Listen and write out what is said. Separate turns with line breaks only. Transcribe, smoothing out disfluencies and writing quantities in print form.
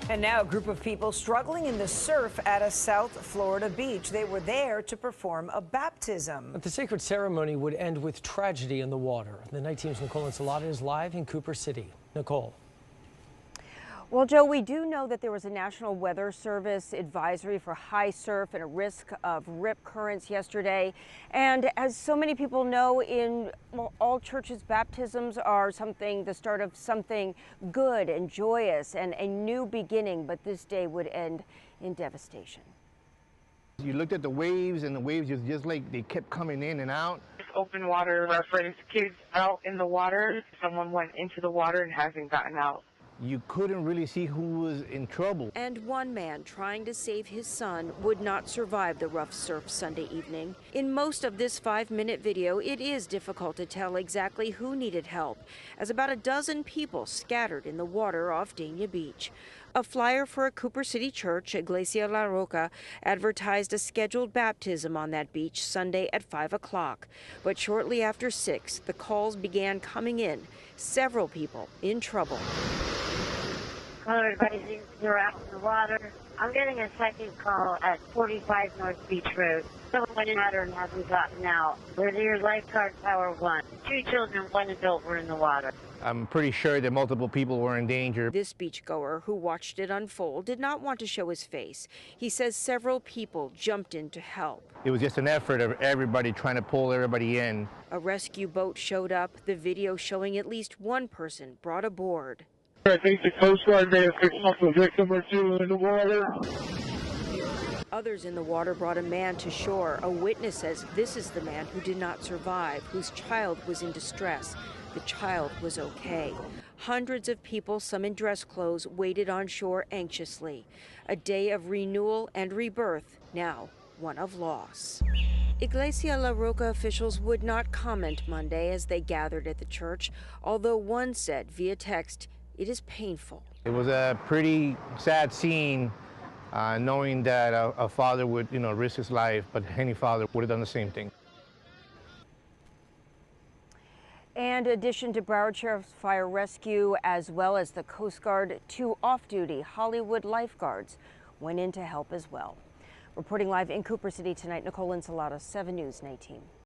And now a group of people struggling in the surf at a South Florida beach. They were there to perform a baptism.
But the sacred ceremony would end with tragedy in the water. The night team's Nicole Ensalada is live in Cooper City. Nicole.
Well, Joe, we do know that there was a National Weather Service advisory for high surf and a risk of rip currents yesterday. And as so many people know, all churches' baptisms are the start of something good and joyous and a new beginning. But this day would end in devastation.
You looked at the waves, and the waves just like they kept coming in and out.
Open water reference kids out in the water. Someone went into the water and hasn't gotten out.
You couldn't really see who was in trouble.
And one man trying to save his son would not survive the rough surf Sunday evening. In most of this 5-minute video, it is difficult to tell exactly who needed help, as about a dozen people scattered in the water off Dania Beach. A flyer for a Cooper City church, Iglesia La Roca, advertised a scheduled baptism on that beach Sunday at 5 o'clock. But shortly after 6, the calls began coming in. Several people in trouble.
Everybody thinks they're out in the water. I'm getting a second call at 45 North Beach Road. Someone went in the water and hasn't gotten out. We're near lifeguard tower 1. 2 children, 1 adult were in the water.
I'm pretty sure that multiple people were in danger.
This beachgoer who watched it unfold did not want to show his face. He says several people jumped in to help.
It was just an effort of everybody trying to pull everybody in.
A rescue boat showed up, the video showing at least one person brought aboard.
I think the Coast Guard may have picked up a victim or 2 in the water.
Others in the water brought a man to shore. A witness says this is the man who did not survive, whose child was in distress. The child was okay. Hundreds of people, some in dress clothes, waited on shore anxiously. A day of renewal and rebirth, now one of loss. Iglesia La Roca officials would not comment Monday as they gathered at the church, although one said via text, it is painful.
It was a pretty sad scene, knowing that a father would, risk his life, but any father would have done the same thing.
And in addition to Broward Sheriff's Fire Rescue, as well as the Coast Guard, 2 off-duty Hollywood lifeguards went in to help as well. Reporting live in Cooper City tonight, Nicole Ensalada, 7 News 19.